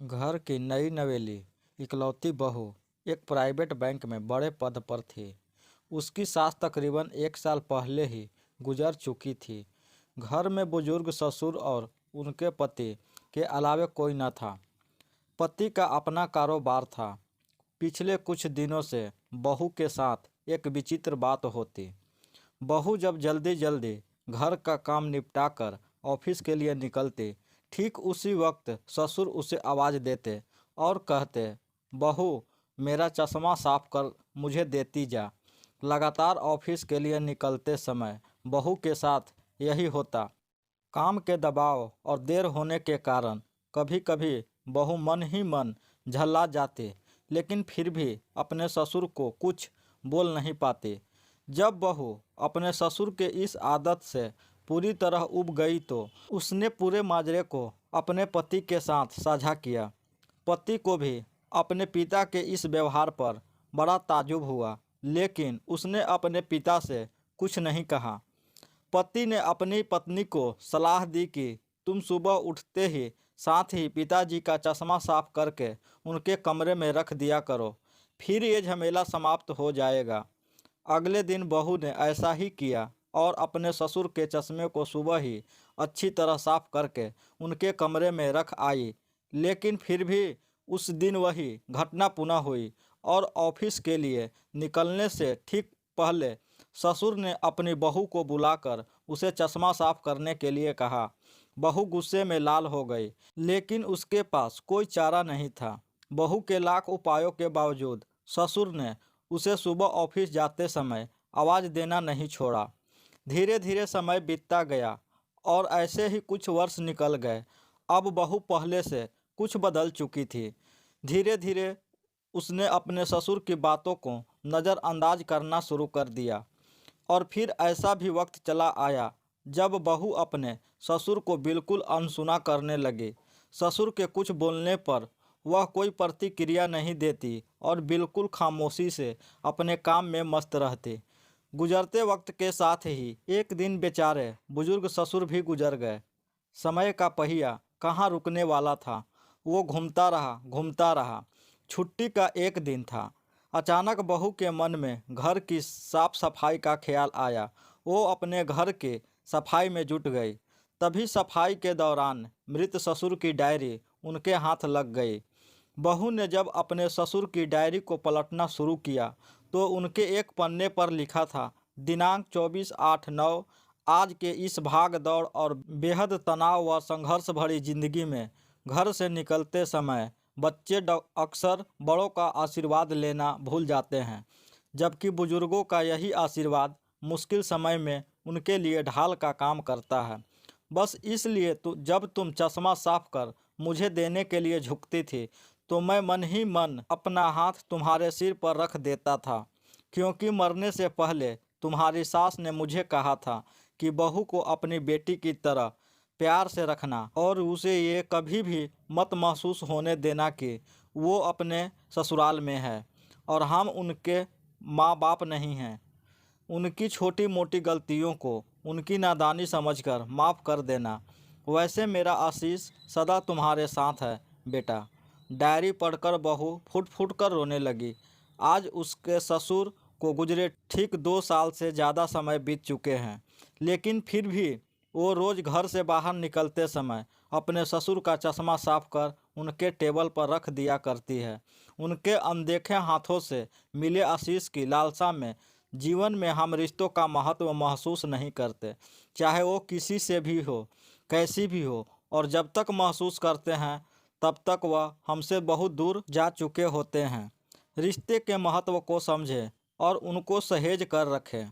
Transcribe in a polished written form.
घर की नई नवेली इकलौती बहू एक प्राइवेट बैंक में बड़े पद पर थी। उसकी सास तकरीबन 1 साल पहले ही गुजर चुकी थी। घर में बुजुर्ग ससुर और उनके पति के अलावे कोई न था। पति का अपना कारोबार था। पिछले कुछ दिनों से बहू के साथ एक विचित्र बात होती। बहू जब जल्दी जल्दी घर का काम निपटाकर ऑफिस के लिए निकलती, ठीक उसी वक्त ससुर उसे आवाज़ देते और कहते, बहू मेरा चश्मा साफ कर मुझे देती जा। लगातार ऑफिस के लिए निकलते समय बहू के साथ यही होता। काम के दबाव और देर होने के कारण कभी कभी बहू मन ही मन झल्ला जाती, लेकिन फिर भी अपने ससुर को कुछ बोल नहीं पाती। जब बहू अपने ससुर के इस आदत से पूरी तरह उब गई तो उसने पूरे माजरे को अपने पति के साथ साझा किया। पति को भी अपने पिता के इस व्यवहार पर बड़ा ताज्जुब हुआ, लेकिन उसने अपने पिता से कुछ नहीं कहा। पति ने अपनी पत्नी को सलाह दी कि तुम सुबह उठते ही साथ ही पिताजी का चश्मा साफ करके उनके कमरे में रख दिया करो, फिर ये झमेला समाप्त हो जाएगा। अगले दिन बहू ने ऐसा ही किया और अपने ससुर के चश्मे को सुबह ही अच्छी तरह साफ करके उनके कमरे में रख आई। लेकिन फिर भी उस दिन वही घटना पुनः हुई और ऑफिस के लिए निकलने से ठीक पहले ससुर ने अपनी बहू को बुलाकर उसे चश्मा साफ करने के लिए कहा। बहू गुस्से में लाल हो गई, लेकिन उसके पास कोई चारा नहीं था। बहू के लाख उपायों के बावजूद ससुर ने उसे सुबह ऑफिस जाते समय आवाज़ देना नहीं छोड़ा। धीरे धीरे समय बीतता गया और ऐसे ही कुछ वर्ष निकल गए। अब बहू पहले से कुछ बदल चुकी थी। धीरे धीरे उसने अपने ससुर की बातों को नज़रअंदाज करना शुरू कर दिया। और फिर ऐसा भी वक्त चला आया जब बहू अपने ससुर को बिल्कुल अनसुना करने लगी। ससुर के कुछ बोलने पर वह कोई प्रतिक्रिया नहीं देती और बिल्कुल खामोशी से अपने काम में मस्त रहती। गुजरते वक्त के साथ ही एक दिन बेचारे बुजुर्ग ससुर भी गुजर गए। समय का पहिया कहाँ रुकने वाला था, वो घूमता रहा। छुट्टी का एक दिन था। अचानक बहू के मन में घर की साफ सफाई का ख्याल आया। वो अपने घर के सफाई में जुट गई। तभी सफाई के दौरान मृत ससुर की डायरी उनके हाथ लग गई। बहू ने जब अपने ससुर की डायरी को पलटना शुरू किया तो उनके एक पन्ने पर लिखा था, दिनांक 24/8/9। आज के इस भाग दौड़ और बेहद तनाव व संघर्ष भरी जिंदगी में घर से निकलते समय बच्चे अक्सर बड़ों का आशीर्वाद लेना भूल जाते हैं, जबकि बुजुर्गों का यही आशीर्वाद मुश्किल समय में उनके लिए ढाल का काम करता है। बस इसलिए तो जब तुम चश्मा साफ कर मुझे देने के लिए झुकती थी तो मैं मन ही मन अपना हाथ तुम्हारे सिर पर रख देता था, क्योंकि मरने से पहले तुम्हारी सास ने मुझे कहा था कि बहू को अपनी बेटी की तरह प्यार से रखना और उसे ये कभी भी मत महसूस होने देना कि वो अपने ससुराल में है और हम उनके माँ बाप नहीं हैं। उनकी छोटी मोटी गलतियों को उनकी नादानी समझकर माफ़ कर देना। वैसे मेरा आशीष सदा तुम्हारे साथ है बेटा। डायरी पढ़कर बहू फुट फुट कर रोने लगी। आज उसके ससुर को गुजरे ठीक 2 साल से ज़्यादा समय बीत चुके हैं, लेकिन फिर भी वो रोज़ घर से बाहर निकलते समय अपने ससुर का चश्मा साफ कर उनके टेबल पर रख दिया करती है। उनके अनदेखे हाथों से मिले आशीष की लालसा में जीवन में हम रिश्तों का महत्व महसूस नहीं करते, चाहे वो किसी से भी हो, कैसी भी हो, और जब तक महसूस करते हैं तब तक वह हमसे बहुत दूर जा चुके होते हैं। रिश्ते के महत्व को समझें और उनको सहेज कर रखें।